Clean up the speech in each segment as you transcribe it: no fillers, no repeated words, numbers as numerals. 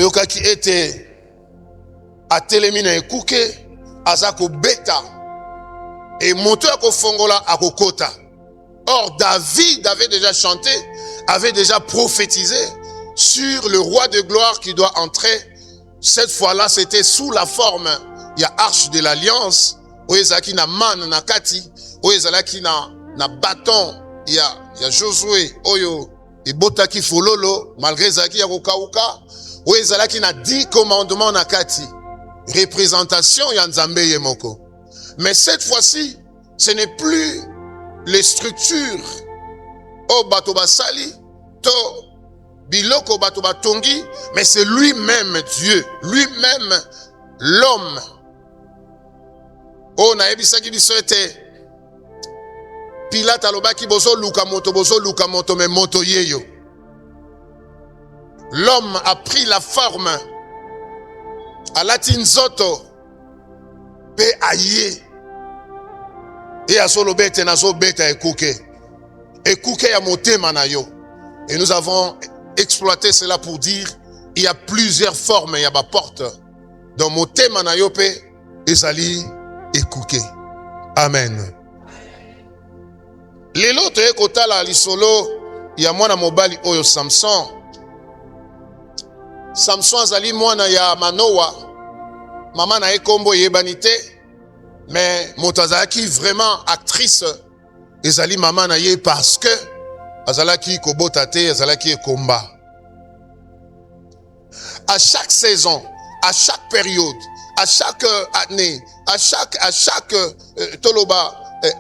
toyokaki ete atelemi na ekuke azako beta et moto ya kofongola akokota. Or David avait déjà chanté, avait déjà prophétisé sur le roi de gloire qui doit entrer. Cette fois-là, c'était sous la forme, il y a arche de l'alliance, oyezaki na man na kati, oyezalaki na bâton, il y a Josué, oyo et botaki fololo, malgré zaki ya kokauka, oyezalaki na 10 commandements na kati, représentation ya Nzambe yemoko. Mais cette fois-ci, ce n'est plus les structures au bato basali, to biloko bato batongi, mais c'est lui-même Dieu, lui-même l'homme. Oh na ebisaki biso ete Pilate alobaki bozo luka moto mais moto yeyo. L'homme a pris la forme à latinzoto pe aye. Et à solo bete na so beta ekuke. Ekuke ya motema na yo. Et nous avons exploité cela pour dire il y a plusieurs formes, il y a ba porte. Dans motema na yo pe ezali ekuke. Amen. Lelo to ekotala lisolo ya mwana mobali oyo Samson. Samson azali mwana ya Manoa. Mama na ekombo yebanite. Mais Motazaki vraiment actrice ezali maman na ye parce que azalaki kobotate azalaki komba. À chaque saison, à chaque période, à chaque année, à chaque toloba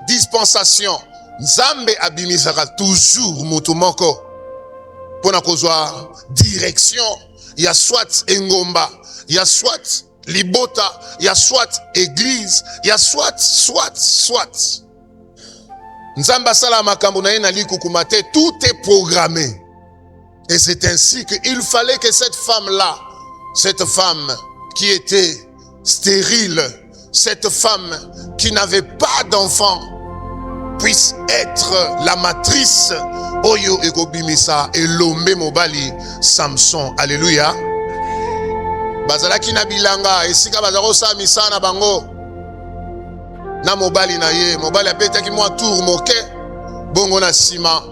dispensation, Nzambe abimisaka toujours mutu moko pona kozwa direction. Il y a soit engomba, il y a soit libota, il y a soit église, il y a soit. Nzamba sala makambo na ye na likukumate, tout est programmé. Et c'est ainsi qu'il fallait que cette femme-là, cette femme qui était stérile, cette femme qui n'avait pas d'enfant, puisse être la matrice. Oyo ekobimisa elombe mobali Samson. Alléluia. Bazalaki na bilanga esika bazako sa misana bango na mobali na ye, mobali apetaki mwa tour moke bongo na sima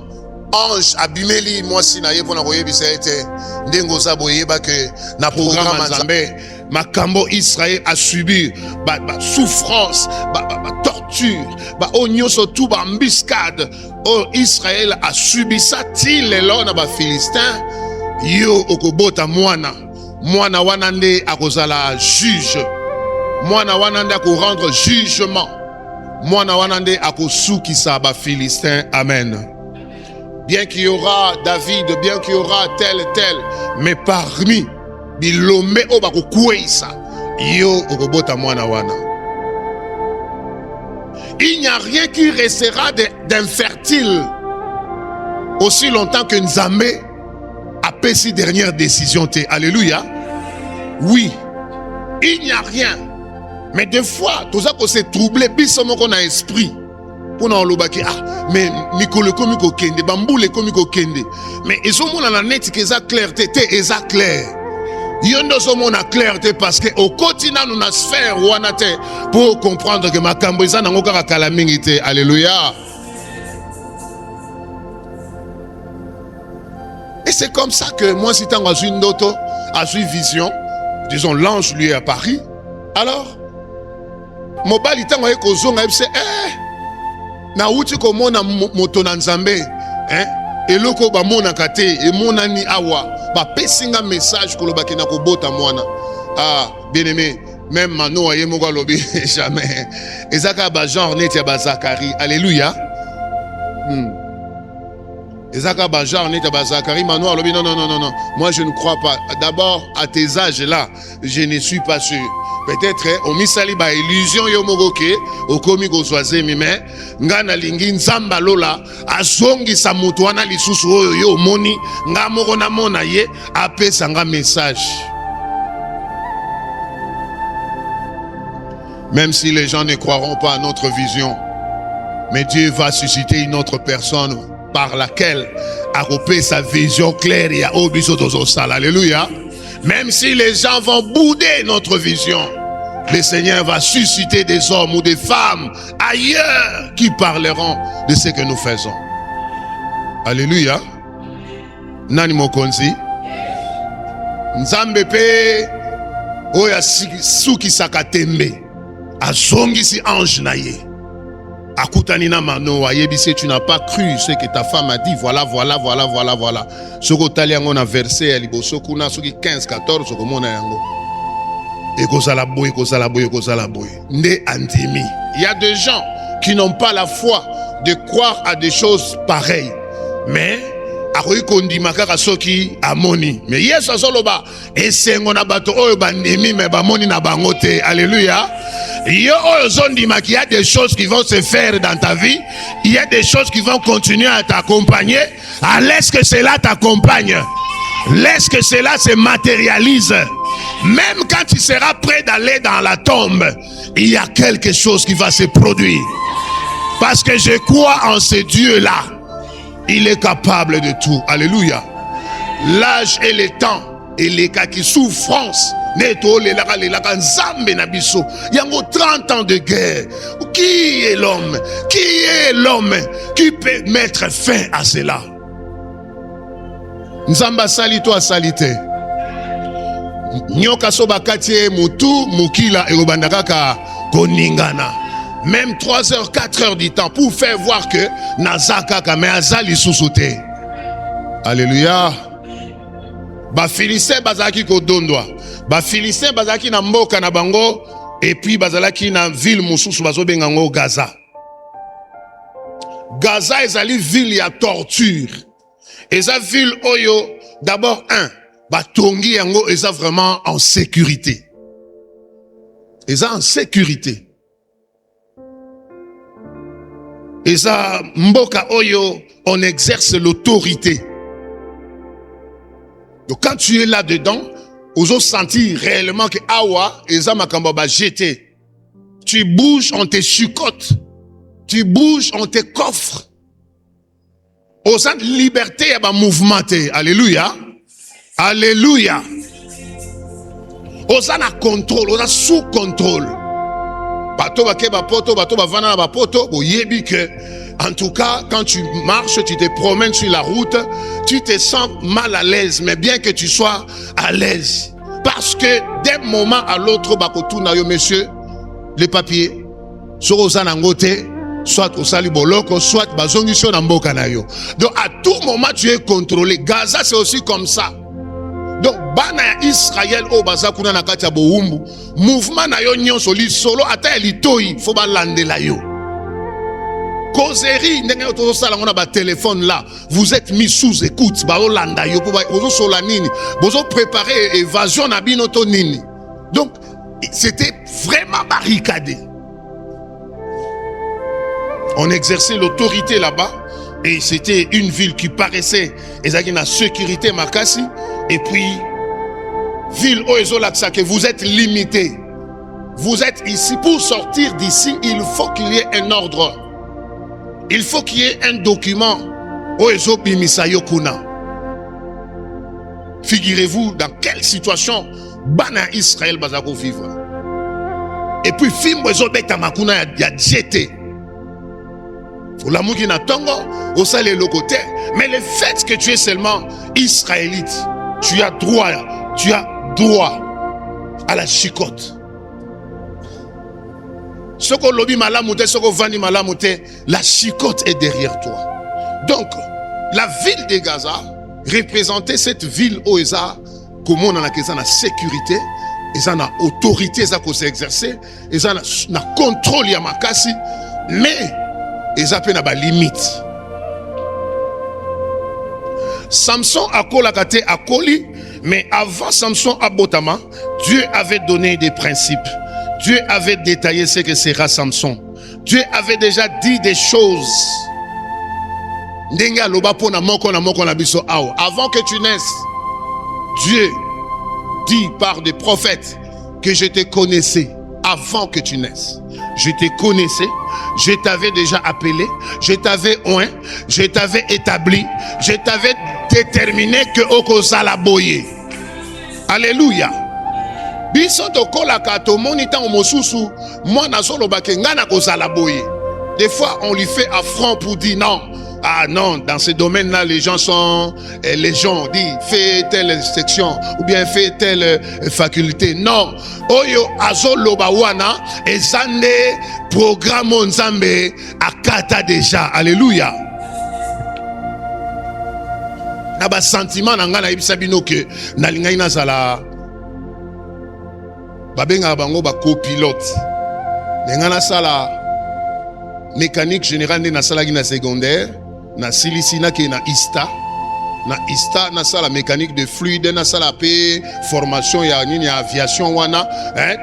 ange abimeli mwasi na ye pona koyebisa ete ndengo za boyeba ke na programme Nzambe makambo Israël a subi ba souffrance ba torture ba onyoso tout ba embuscade o Israël a subi ça til lelo na ba Philistin yo okobota mwana wana nde akozala juge, mwana wana nde akorendre jugement, mwana wana nde akosukisa ba Philistin. Amen. Bien qu'il y aura David, bien qu'il y aura tel, mais parmi bilombe o bakokweisa yo okobota mwana wana. Il n'y a rien qui restera d'infertile aussi longtemps que Nzambe a pris ses dernières décisions. Alléluia. Oui, il n'y a rien. Mais des fois, tout ça qu'on s'est troublé, bisomon qu'on a esprit. Pour nous lobaki mais mikolo komiko kende, bamboule komiko kende. Mais ils sont mon la net que ça clarté, ça clair. Yondo sont mon clarté parce que au quotidien nous na sphère wanate pour comprendre que makambo ça nango kaka kalamingité. Alléluia. Et c'est comme ça que moi, si tant une ndoto, a une vision, disons l'ange lui est apparu. Alors, mobali tango eko zonga epse na uti ko mona moto na Nzambe, eloko ba mona kate e mona ni awa ba pesinga message ko lobaki na ko bota mwana. Ah, bien-aimé, même Manoa ye moko lobi jamais. Ezaka ba genre net ya ba Zacharie. Alléluia. Ezaka Bajar n'est pas Zacharie Manoa lobi non. Moi je ne crois pas. D'abord à tes âges là, je ne suis pas sûr. Peut-être au misali ba illusion yo mogoke au komi ko swazemi mais ngana lingi nzamba lola azongi sa mutu wana lisusu oyo yo moni nga moko na mona ye apesa nga message. Même si les gens ne croiront pas à notre vision, mais Dieu va susciter une autre personne par laquelle a repéré sa vision claire et a obiso dans sala. Alléluia. Même si les gens vont bouder notre vision, le Seigneur va susciter des hommes ou des femmes ailleurs qui parleront de ce que nous faisons. Alléluia. Nani mokonzi? Nzambe pe oya suki sakatembe azongi si ange na ye akutani na mano ayebise tu n'as pas cru ce que ta femme a dit, voilà. Soko tali yango na verset ya liboso kuna soki 15-14 soko mona yango ekozala boye. Nde andimi. Il y a des gens qui n'ont pas la foi de croire à des choses pareilles, mais akoki kondima kaka soki amoni. Mais yesu azoloba esengo na bato oyo bandimi me bamoni na bango te. Alléluia. Yo oyo zondima qu'il y a des choses qui vont se faire dans ta vie, il y a des choses qui vont continuer à t'accompagner. Laisse que cela t'accompagne, laisse que cela se matérialise. Même quand tu seras prêt d'aller dans la tombe, il y a quelque chose qui va se produire. Parce que je crois en ce Dieu-là. Il est capable de tout. Alléluia. L'âge et le temps et les cas qui souffrance. Neto le laka nzambe na biso. Yango 30 ans de guerre. Qui est l'homme? Qui est l'homme qui peut mettre fin à cela? Nzamba salito a salite. Nyoka soba katie mutu mukila erobandaka ka koningana. Même 3 heures, 4 heures du temps pour faire voir que Nazaka kame azali susute. Alléluia. Ba Philistin bazaki ko dondwa. Ba Philistin bazaki na mboka na bango et puis bazalaki na ville mususu bazobenga ngo Gaza. Gaza ezali ville ya torture. Eza ville oyo d'abord batongi yango eza vraiment en sécurité. Eza en sécurité. Eza mboka oyo on exerce l'autorité. Donc quand tu es là-dedans, oso sentir réellement que awa eza makambo ba jeté. Tu bouges, on te chicote. Tu bouges, on te coffre. Osa liberté ya ba mouvementé. Alléluia. Alléluia. Osa na contrôle, osa sous contrôle. Bato bakeba poto, bato bavana na bapoto, boyebi que en tout cas quand tu marches, tu te promènes sur la route, tu te sens mal à l'aise, mais bien que tu sois à l'aise, parce que d'un moment à l'autre bakotuna yo monsieur les papiers sur osana ngote, soit au sali boloko, soit bazongi sur na mboka na yo. Donc à tout moment tu es contrôlé. Gaza c'est aussi comme ça. Donc bana ya Israël o baza kuna na kati ya boumbu, mouvement na yo nyonso li solo ata litoi faut ba landela yo. Causerie ndenge yo to sala ngona ba téléphone là, vous êtes mis sous écoute, ba landa yo pour ba bozo sola nini, bozo préparer évasion na bino to nini. Donc c'était vraiment barricadé. On exerçait l'autorité là-bas et c'était une ville qui paraissait ezaki na sécurité makasi. Et puis, ville Oezolaksa, que vous êtes limité. Vous êtes ici. Pour sortir d'ici, il faut qu'il y ait un ordre. Il faut qu'il y ait un document. Oezobimisayokuna. Figurez-vous dans quelle situation Bana Israël bazako vivre. Et puis, film Oezobeta Makuna ya jeté. L'amour qui n'a tongo, au salé le côté. Mais le fait que tu es seulement israélite, tu as droit à la chicote. Soko lobi malamute, soko vani malamute, la chicote est derrière toi. Donc, la ville de Gaza représentait cette ville où ils ont, comment on a la sécurité, ils ont l'autorité, ils ont s'exercer, ils ont le contrôle ya makasi, mais ils ont peine à limite. Samson a kolakate a koli, mais avant Samson à Botama, Dieu avait donné des principes. Dieu avait détaillé ce que sera Samson. Dieu avait déjà dit des choses. Avant que tu naisses, Dieu dit par des prophètes que je te connaissais avant que tu naisses. Je te connaissais, je t'avais déjà appelé, je t'avais oint, je t'avais établi, je t'avais déterminé que Okozala boye. Alléluia. Biso tokola kato monita omosusu mwana solo bakengana kozala boye. Des fois on lui fait affront pour dire non. Ah non, dans ce domaine-là, les gens disent fais telle section ou bien fais telle faculté. Non. Oyo azolo bawana ezande programme nzambe akata déjà. Alléluia. Na ba sentiment na nga na yebisa bino ke na lingai na zala babenga bango ba copilote. Nenga na sala mécanique générale na sala na secondaire. Na silisi na ke na ista na sala mécanique de fluide na sala pe formation ya nini ya aviation wana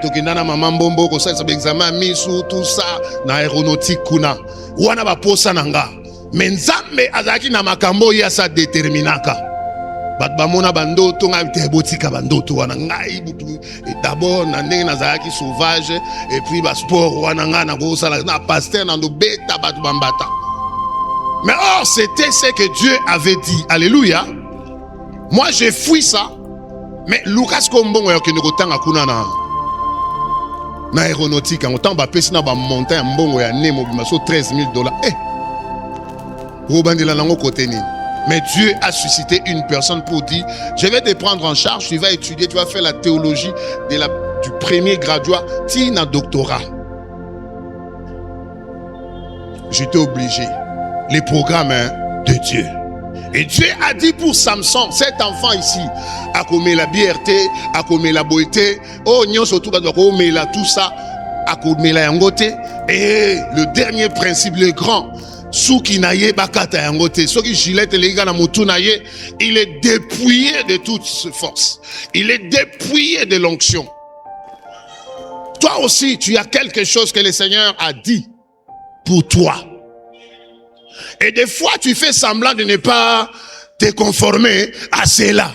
tokenda na mama mbombo ko sa examen misu tout ça na aéronautique kuna wana ba posa nanga mais nzambe azaki na makambo ya sa déterminaka bat bamona bandoto nga botika bandoto wana ngai d'abord na ndenge nazalaki sauvage et puis ba sport wana nga na ko sala na pasteur na ndo beta bat bambata. Mais or, c'était ce que Dieu avait dit. Alléluia. Moi, j'ai fui ça. Mais Lucas Kombongo qui ne kotanga kuna na aéronautique. En temps, pesi na ba montagne mbongo ya nemo bimaso $13,000. Mais Dieu a suscité une personne pour dire, je vais te prendre en charge, tu vas étudier, tu vas faire la théologie du premier graduat, tina doctorat. J'étais obligé. Les programmes de Dieu. Et Dieu a dit pour Samson, cet enfant ici, a commis la BRT, a commis la beauté, oh, nyon surtout, tout ça, a commis la yangote. Et le dernier principe, le grand, Souki naye bakata yangote, Souki gilette les gars na motu naye, il est dépouillé de toute force. Il est dépouillé de l'onction. Toi aussi, tu as quelque chose que le Seigneur a dit pour toi. Et des fois, tu fais semblant de ne pas te conformer à cela.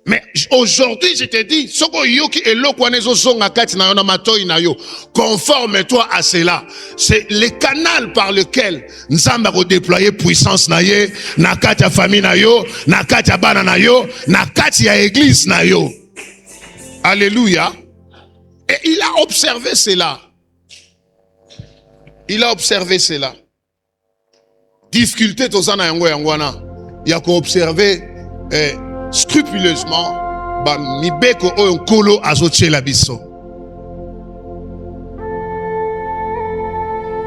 Mais aujourd'hui, je te dis, conforme-toi à cela. C'est le canal par lequel nous avons déployé puissance na ye, na katia famille na yo, na katia bana na yo, na katia église na yo. Alléluia. Et il a observé cela. Il a observé cela. Difficulté tozana yango yangwana ya ko observer scrupuleusement ba mibeko oyo nkolo azotiela biso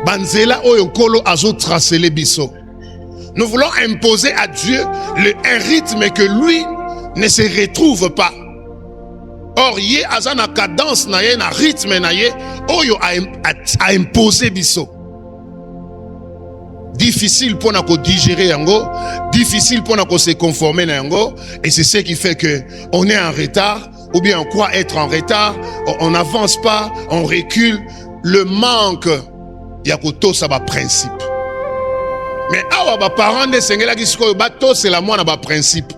banzela oyo nkolo azotracele biso. Nous voulons imposer à Dieu un rythme que lui ne se retrouve pas. Or ye azana cadence na ye na rythme na ye oyo a imposé biso. Difficile pour nous digérer yango, difficile pour nous se conformer na yango, et c'est ce qui fait que on est en retard, ou bien on croit être en retard, on n'avance pas, on recule. Le manque yakoto ça va principe. Mais awa ba parents de sengela kisiko bato c'est la moi na ba principe.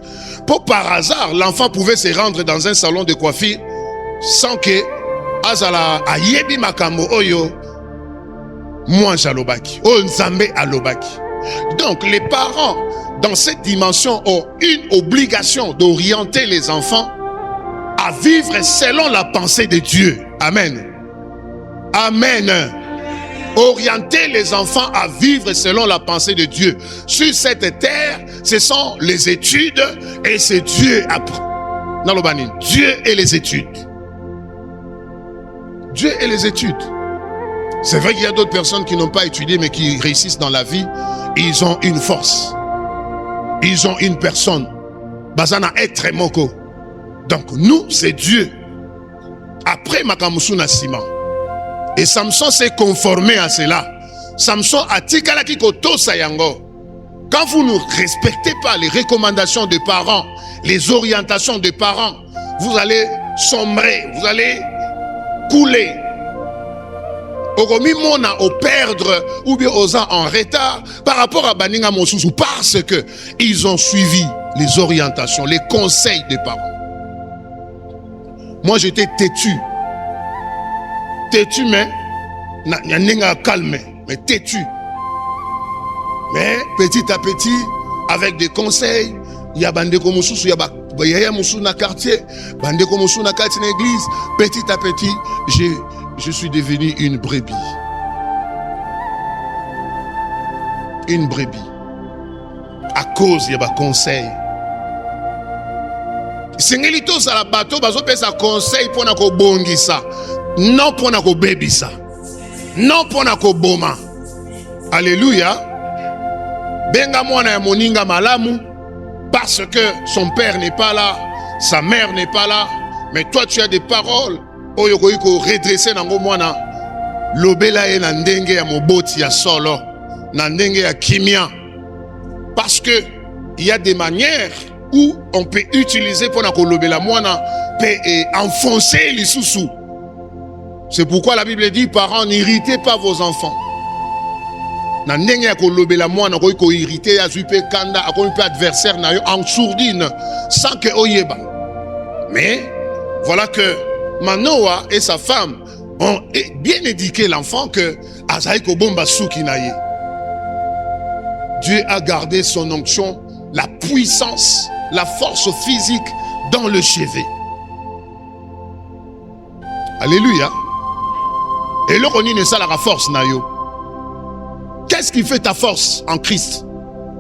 Pour par hasard, l'enfant pouvait se rendre dans un salon de coiffure sans que azala ayebi makambo oyo moi j'alobaki, oh nzambe alobaki. Donc les parents dans cette dimension ont une obligation d'orienter les enfants à vivre selon la pensée de Dieu. Amen. Amen. Orienter les enfants à vivre selon la pensée de Dieu. Sur cette terre, ce sont les études et c'est Dieu après. Dieu et les études. Dieu et les études. C'est vrai qu'il y a d'autres personnes qui n'ont pas étudié mais qui réussissent dans la vie. Ils ont une force. Ils ont une personne. Bazana être moko. Donc nous, c'est Dieu. Après Makamusu Nassima. Et Samson s'est conformé à cela. Samson a tikalaki koto sayango. Quand vous ne respectez pas les recommandations des parents, les orientations des parents, vous allez sombrer, vous allez couler. Au perdre ou bien aux ans en retard par rapport à Baninga Mosusu parce que ils ont suivi les orientations, les conseils des parents. Moi j'étais têtu, mais n'a calme, mais têtu. Mais petit à petit, avec des conseils, il y a Bandeko Mosusu, il y a yaya musu na quartier, bandeko musu na quartier na église, petit à petit, je suis devenu une brebis. Une brebis. À cause de mes conseils. Sengeli to sala bato bazo pesa conseil pour na ko bongisa. Non pour na ko bebisa. Non pour na ko boma. Alléluia. Benga mwana ya moninga malamu parce que son père n'est pas là, sa mère n'est pas là, mais toi tu as des paroles. Oyo ko redresser nango mwana lobela e na ndenge ya moboti ya solo, na ndenge ya kimia. Parce que il y a des manières où on peut utiliser pour nakolobela mwana et enfoncer les sous-sous. C'est pourquoi la Bible dit, parents, n'irritez pas vos enfants. Na ndenge ya kolobela mwana ko irriter ya zupe kanda akomi pe adversaire na yo en sourdine sans que oyeba. Mais voilà que Manoah et sa femme ont bien éduqué l'enfant que azaï ko bomba souki na ye. Dieu a gardé son onction, la puissance, la force physique dans le chevet. Alléluia. Et là, on est ça la force na yo. Qu'est-ce qui fait ta force en Christ?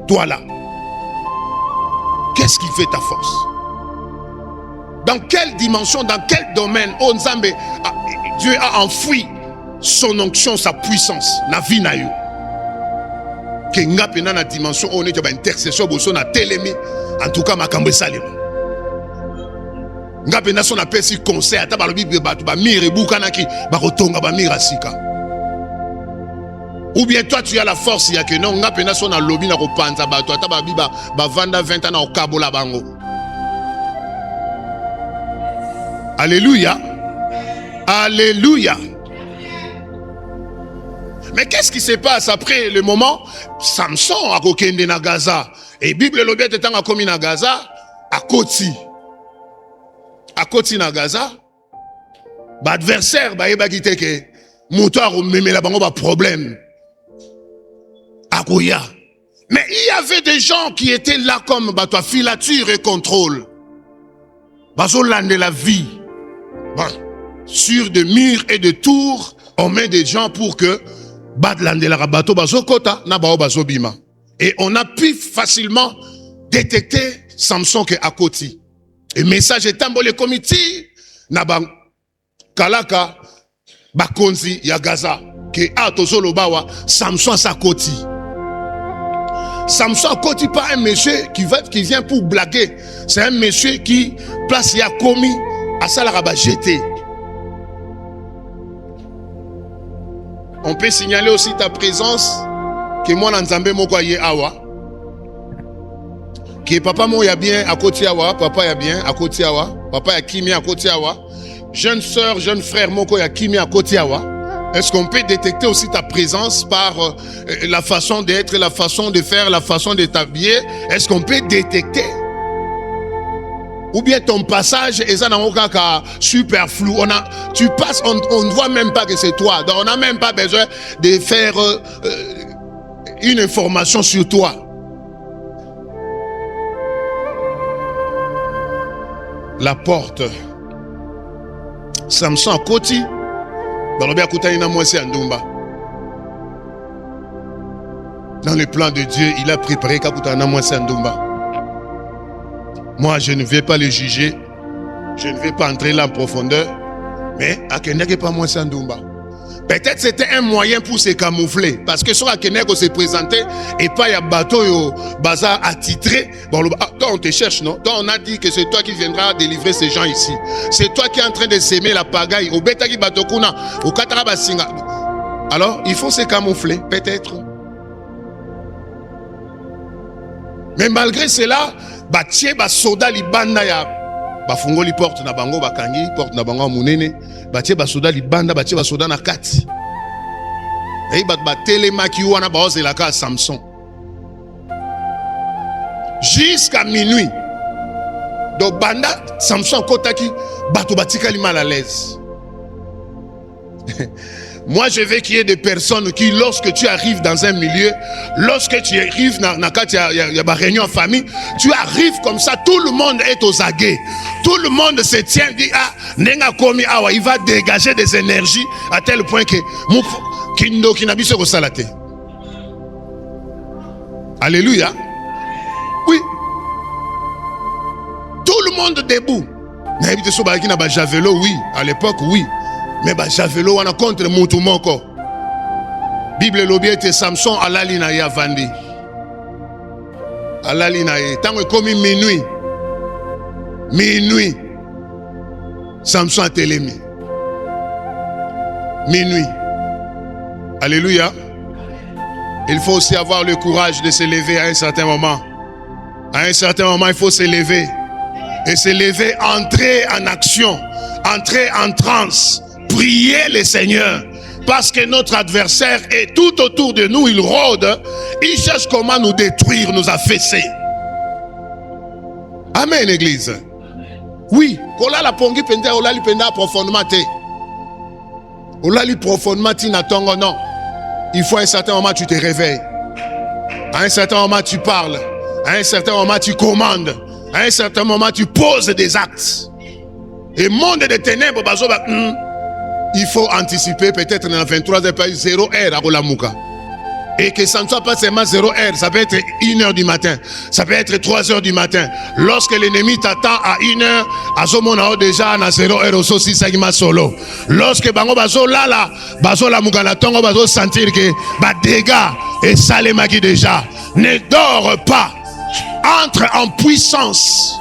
Toi là. Qu'est-ce qui fait ta force? Dans quelle dimension, dans quel domaine, oh Nzambe, Dieu a enfoui son onction, sa puissance, la vie na yo. Que nga pena na dimension on est ba intercession boso na telemi en tout cas makambo salima nga pena son appel si conseil ata ba lobi ba to ba mire bukana ki ba kotonga ba mire asika. Ou bien toi tu as la force ya que non nga pena son na lobi na ko panza ba to ata ba biba ba vanda 20 ans na okabola bango. Alléluia. Alléluia. Mais qu'est-ce qui se passe après le moment? Samson a kokende na Gaza. Et Bible l'objet étant a commis na Gaza, à Koti. À Koti na Gaza, ba adversaire ba yeba kite ke moutard ou meme la bango ba problème. À Goya. Mais il y avait des gens qui étaient là comme bah toi filature et contrôle. Bazo lande la vie. Bon, sur des murs et des tours, on met des gens pour que et on a pu facilement détecter Samson que à côté. Et message est tambo le comité naba kalaka bakonzi ya Gaza que a tozolo bawa Samson sa côté. Samson à côté pas un monsieur qui vient pour blaguer, c'est un monsieur qui place ya commis à salaraba jeté. On peut signaler aussi ta présence que moi Nzambe moko ye awa. Que papa mo ya bien à côté awa, papa ya bien à côté awa, papa ya kimi à côté awa. Jeune sœur, jeune frère moko ya kimi à côté awa. Est-ce qu'on peut détecter aussi ta présence par la façon d'être, la façon de faire, la façon de t'habiller? Est-ce qu'on peut détecter? Ou bien ton passage est super flou. Tu passes, on ne voit même pas que c'est toi. Donc on n'a même pas besoin de faire une information sur toi. La porte. Samson à côté. Dans le plan de Dieu, il a préparé Kakutana Mwese Ndumba. Moi, je ne vais pas le juger. Je ne vais pas entrer là en profondeur. Mais Akeneke pas Mwese Ndumba. Peut-être c'était un moyen pour se camoufler. Parce que sur Akeneke se présentait et pas y a bateau yo bazar attitré. Bon, toi on te cherche, non? Toi on a dit que c'est toi qui viendras délivrer ces gens ici. C'est toi qui es en train de s'aimer la pagaille. Au betaki batokuna, au katara basinga. Alors, il faut se camoufler, peut-être. Mais malgré cela, batie ba soda libanda ya ba fungoli porte na bango bakangi porte na bango munene batie ba soda libanda batie ba soda na kati et ba telemaki wana ba ozela ka Samson jusqu'à minuit. Donc banda Samson kotaki bato batikali mal à l'aise. Moi, je veux qu'il y ait des personnes qui, lorsque tu arrives dans un milieu, lorsque tu arrives dans une réunion en famille, tu arrives comme ça, tout le monde est aux aguets. Tout le monde se tient, dit, ah, nenga komi awa, il va dégager des énergies à tel point que, kindo kinabiso ko salate. Alléluia. Oui. Tout le monde debout. N'habite sur Bakina Bajavelo, oui. À l'époque, oui. Mais Bajavelo, on a contre Moutoumoko. Bible lobby était Samson à la ligne à Vandi. À la ligne à tant que comme minuit. Minuit. Samson a télémi. Minuit. Alléluia. Il faut aussi avoir le courage de se lever à un certain moment. À un certain moment, il faut se lever. Et se lever, entrer en action, entrer en transe, prier le Seigneur. Parce que notre adversaire est tout autour de nous, il rôde, il cherche comment nous détruire, nous affaisser. Amen, Église. Oui, kola la pongi penda, ola li penda profondément te. Ola li profondément ti na tongo, non. Il faut à un certain moment tu te réveilles. À un certain moment tu parles. À un certain moment tu commandes. À un certain moment, tu poses des actes. Et monde des ténèbres, il faut anticiper peut-être dans 23 heures, 0 heure à Olamouka. Et que ça ne soit pas seulement 0 heure, ça peut être 1 heure du matin, ça peut être 3 heures du matin. Lorsque l'ennemi t'attend à 1 heure, à ce moment déjà à 0 heure aussi, si ça y solo. Lorsque bango bazo là, bazo la mouka la tongo bazo sentir que bah dégâts et salemaki déjà. Ne dors pas. Entre en puissance.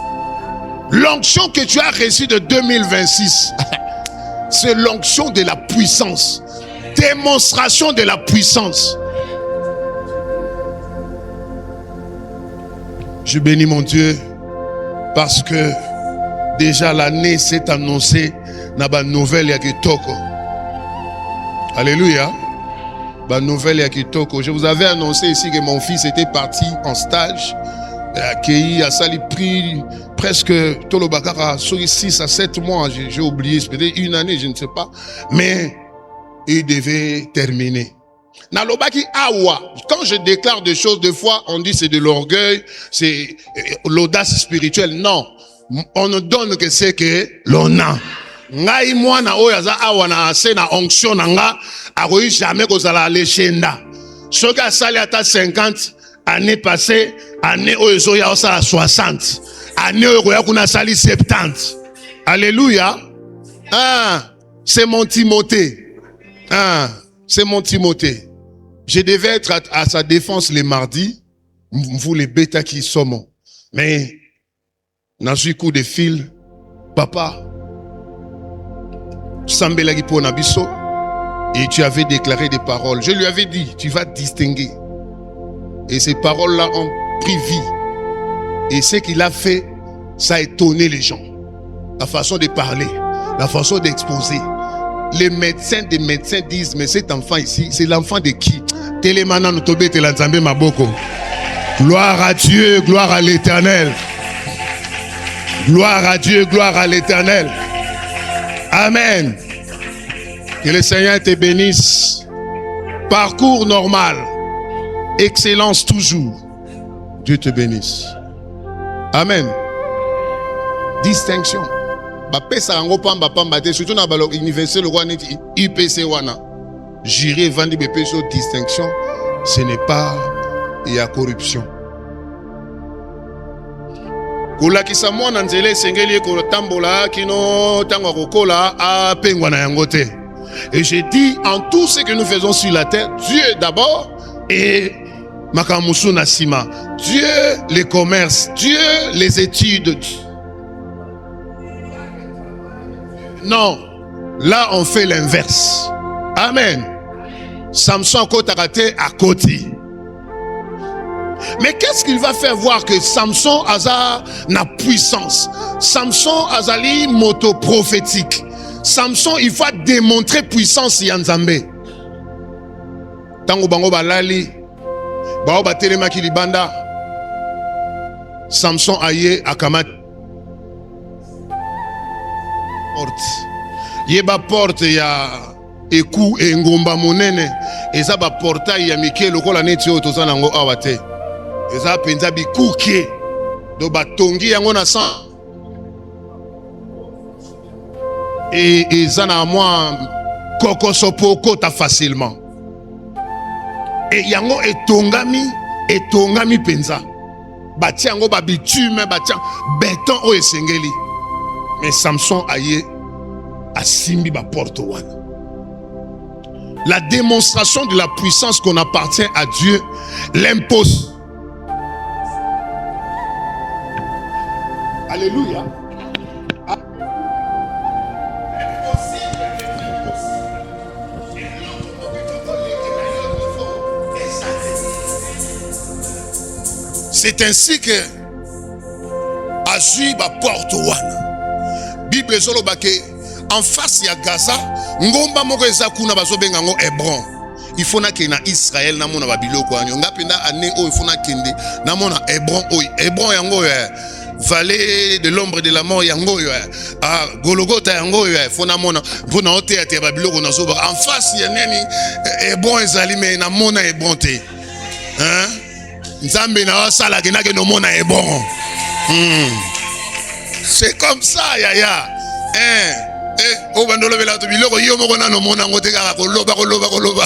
L'onction que tu as reçue de 2026, c'est l'onction de la puissance. Démonstration de la puissance. Je bénis mon Dieu parce que déjà l'année s'est annoncée dans la nouvelle ya Kitoko. Alléluia. La nouvelle ya Kitoko. Je vous avais annoncé ici que mon fils était parti en stage. Accueilli à Sali pris presque Tolobakara sur 6 à 7 mois, j'ai oublié, peut-être 1 année, je ne sais pas, mais il devait terminer. Nalobaki awa, quand je déclare des choses, des fois on dit c'est de l'orgueil, c'est l'audace spirituelle. Non, on ne donne que ce que l'on a. Ngai mwana oyaza awa na se na onction nanga akoyi jamais kozala lechenda. Soka sali ata 50 année passée, année oyo ya osala 60, année oyo kuna sali 70. Alléluia. Ah, c'est mon Timothée. Ah, c'est mon Timothée. Je devais être à sa défense les mardis. Vous les bêta qui sommes. Mais dans ce coup de fil, papa, Sambelagi po nabiso, et tu avais déclaré des paroles. Je lui avais dit, tu vas distinguer. Et ces paroles-là ont pris vie. Et ce qu'il a fait, ça a étonné les gens. La façon de parler, la façon d'exposer. Les médecins des médecins disent, mais cet enfant ici, c'est l'enfant de qui? Télémana Notobe Telanzambe Maboko. Gloire à Dieu, gloire à l'Éternel. Gloire à Dieu, gloire à l'Éternel. Amen. Que le Seigneur te bénisse. Parcours normal. Excellence toujours. Dieu te bénisse. Amen. Distinction. Surtout dans l'université, le IPC wana. J'irai vendre BP sur distinction. Ce n'est pas il y a corruption. Kulakisa mwana nzele sengeli ko tambola kino tango kokola a pengwa na yangote. Et j'ai dit en tout ce que nous faisons sur la terre, Dieu d'abord et Makamusu Nasima. Dieu les commerces, Dieu les études. Non, là on fait l'inverse. Amen. Samson kotakate à côté. Mais qu'est-ce qu'il va faire voir que Samson a na puissance? Samson azali moto prophétique. Samson il va démontrer puissance yanzambe. Tango bango balali, bao batelema kilibanda. Samson aye akamat porte. Yeba porte ya eku engomba monene eza ba portail ya mike lokola neti oyo toza nango awa te eza penza bikuke do batongi yango na sang et eza na mwa kokoso po kota facilement et yango etongami penza batia yango ba bitume batia béton oyo esengeli mais Samson aye asimbi ba porte wana. La démonstration de la puissance qu'on appartient à Dieu l'impose. Alléluia. C'est ainsi que Azui ba porte wana. Bible solo bake en face ya Gaza, ngomba moko eza kuna bazobenga ngo Hebron. Il faut na ke na Israël na mona babiloko anyo. Ngapenda ane o il faut na kende na mona Hebron o. Hebron yango vallée de l'ombre de la mort yango Golgotha yango faut na mona mpona ote ya babiloko na zoba en face ya neni Hebron ezali me na mona Hebron te. Hein? Nzambe na wasala ke na ke no mona Hebron. C'est comme ça yaya. Oh bandolo bela to biloko yo moko na no mona ngote kaka koloba.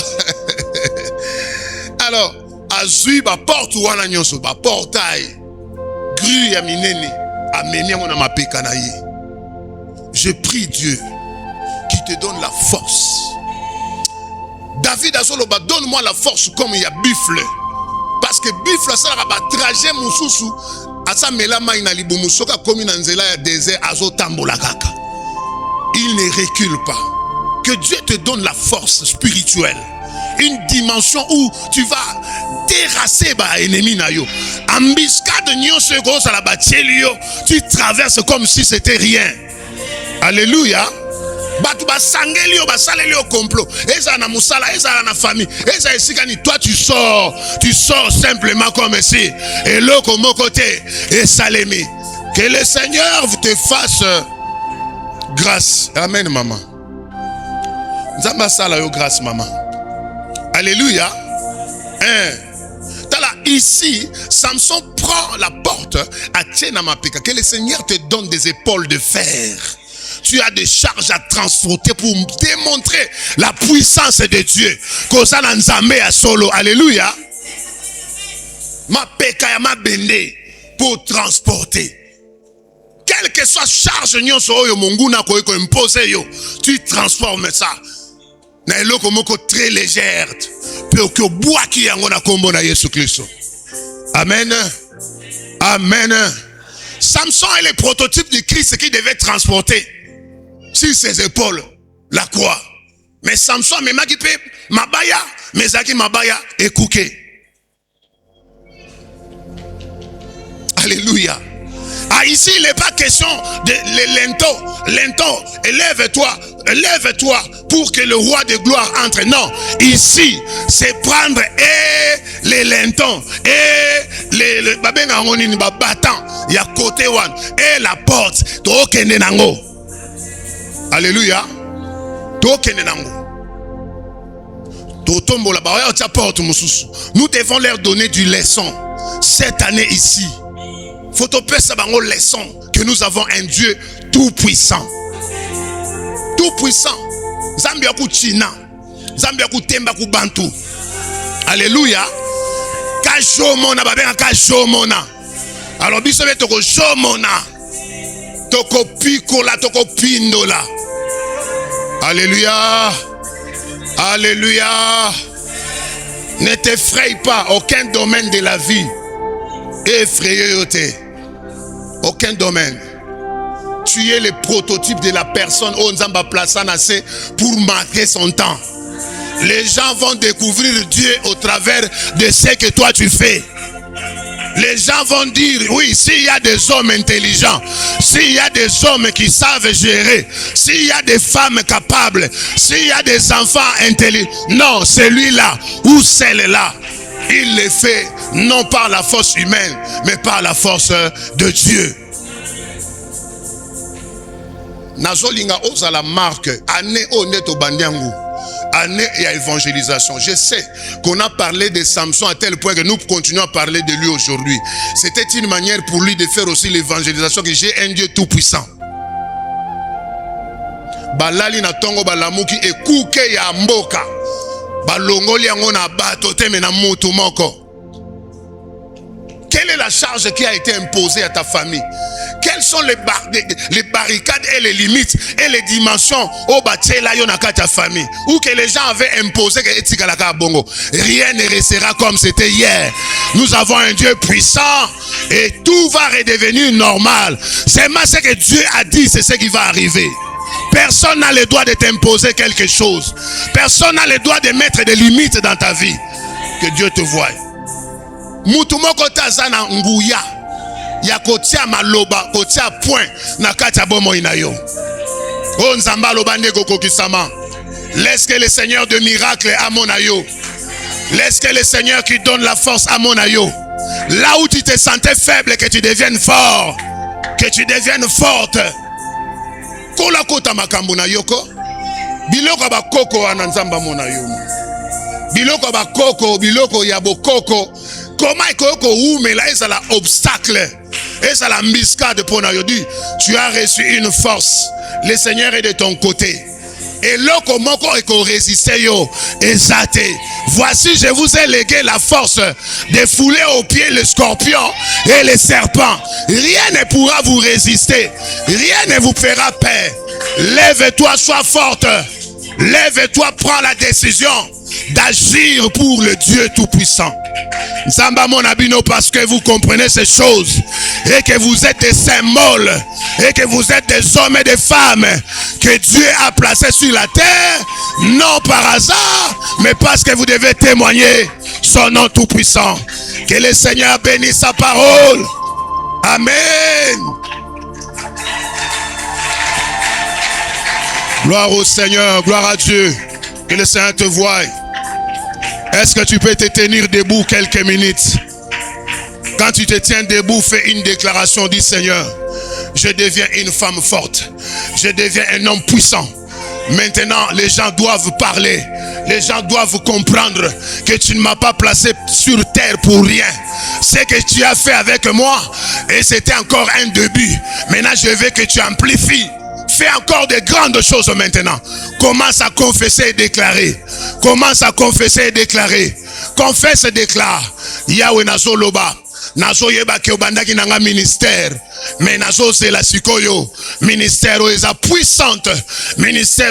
Alors azui ba porte wana nyonso ba portail grue ya minene ameni ngo na mapeka na ye. Je prie Dieu qui te donne la force. David azoloba donne-moi la force comme il y a buffle. Parce que buffle ça va trajet mususu asa mela mai na libumu soka komi na nzela ya désert azotambola kaka. Il ne recule pas. Que Dieu te donne la force spirituelle. Une dimension où tu vas terrasser ba ennemi na yo. Embuscade nyonso ko la batielio, tu traverses comme si c'était rien. Alléluia. Batu ba sangelio ba salelio complot. Eza na musala, eza na famille, eza esikani toi tu sors simplement comme si et loko mokote et salemi. Que le Seigneur te fasse grâce. Amen, maman. Nzamba sala yo grâce, maman. Alléluia. Tala, ici, Samson prend la porte à Tchénamapeka. Que le Seigneur te donne des épaules de fer. Tu as des charges à transporter pour démontrer la puissance de Dieu. Kosana Nzambe à solo. Alléluia. Ma peka ya ma bende pour transporter. Quelle que soit charge nyonso oyo monguna ko imposer yo, tu transformes ça. Na eloko moko très légère. Pour que bois ki yango na kombo na Yesu Kristo. Amen. Amen. Samson est le prototype du Christ qui devait transporter sur ses épaules la croix. Mais Samson me makipe mabaya, mais zaki mabaya et kouké. Alléluia. Ah, ici, il n'est pas question de lento, élève-toi pour que le roi de gloire entre. Non, ici, c'est prendre les lentons et les battant, il y a côté one et la porte. Alléluia. Nous devons leur donner du leçon cette année ici. Faut topé ça bango leçon que nous avons un Dieu tout puissant. Tout puissant. Zambia ku China. Zambia ku temba ku bantu. Alléluia. Ka jomona babenga ka jomona. Alors biso be toko jomona. Toko pikola toko pindola. Alléluia. Alléluia. Ne t'effraie pas aucun domaine de la vie. Effrayé. Aucun domaine. Tu es le prototype de la personne où Nzamba Plaçanase pour marquer son temps. Les gens vont découvrir Dieu au travers de ce que toi tu fais. Les gens vont dire, oui, s'il y a des hommes intelligents, s'il y a des hommes qui savent gérer, s'il y a des femmes capables, s'il y a des enfants intelligents, non, celui-là ou celle-là, il le fait non par la force humaine, mais par la force de Dieu. Nazolinga osa la marque, ane oneto bandiangu. année et à évangélisation. Je sais qu'on a parlé de Samson à tel point que nous continuons à parler de lui aujourd'hui. C'était une manière pour lui de faire aussi l'évangélisation, que j'ai un Dieu tout puissant. Balali na tongo balamuki ekuke ya mboka. Balongoli yango na bato teme na mutu moko. Quelle est la charge qui a été imposée à ta famille? Quelles sont les barricades et les limites et les dimensions au batela yonaka ta famille, ou que les gens avaient imposé que etikalaka bongo? Rien ne restera comme c'était hier. Nous avons un Dieu puissant et tout va redevenir normal. C'est ce que Dieu a dit, c'est ce qui va arriver. Personne n'a le droit de t'imposer quelque chose. Personne n'a le droit de mettre des limites dans ta vie. Que Dieu te voie. Mutu moko tazana nguya ya kotia maloba, kotia point na kati ya bomo inayo. O nzamba loba ndeko kokisama. Laisse que le Seigneur de miracles amonayo. Laisse que le Seigneur qui donne la force amonayo. Là où tu te sentais faible, que tu deviennes fort, que tu deviennes forte. Kola kota makambo na yoko. Biloko ba koko ananzamba monayo. Biloko ba koko, biloko ya bokoko. Comment est-ce que l'obstacle, est-ce la embuscade pour nous dit, tu as reçu une force, le Seigneur est de ton côté. Et là, comment est-ce résister yo, exaté. Voici, je vous ai légué la force de fouler aux pieds le scorpion et les serpents. Rien ne pourra vous résister, rien ne vous fera peur. Lève-toi, sois forte. Lève-toi, prends la décision d'agir pour le Dieu Tout-Puissant. Zamba mon abino, parce que vous comprenez ces choses et que vous êtes des symboles et que vous êtes des hommes et des femmes que Dieu a placés sur la terre, non par hasard, mais parce que vous devez témoigner son nom Tout-Puissant. Que le Seigneur bénisse sa parole. Amen. Gloire au Seigneur, gloire à Dieu. Que le Seigneur te voie. Est-ce que tu peux te tenir debout quelques minutes? Quand tu te tiens debout, fais une déclaration, dis Seigneur, je deviens une femme forte. Je deviens un homme puissant. Maintenant, les gens doivent parler. Les gens doivent comprendre que tu ne m'as pas placé sur terre pour rien. Ce que tu as fait avec moi, et c'était encore un début. Maintenant, je veux que tu amplifies. Fais encore de grandes choses maintenant. Commence à confesser et déclarer. Commence à confesser et déclarer. Confesse et déclare. Yahweh nazo loba. Nazo yeba ke obandaki nanga ministère. Mais nazo c'est la sikoyo. Ministère oeza puissante. Ministère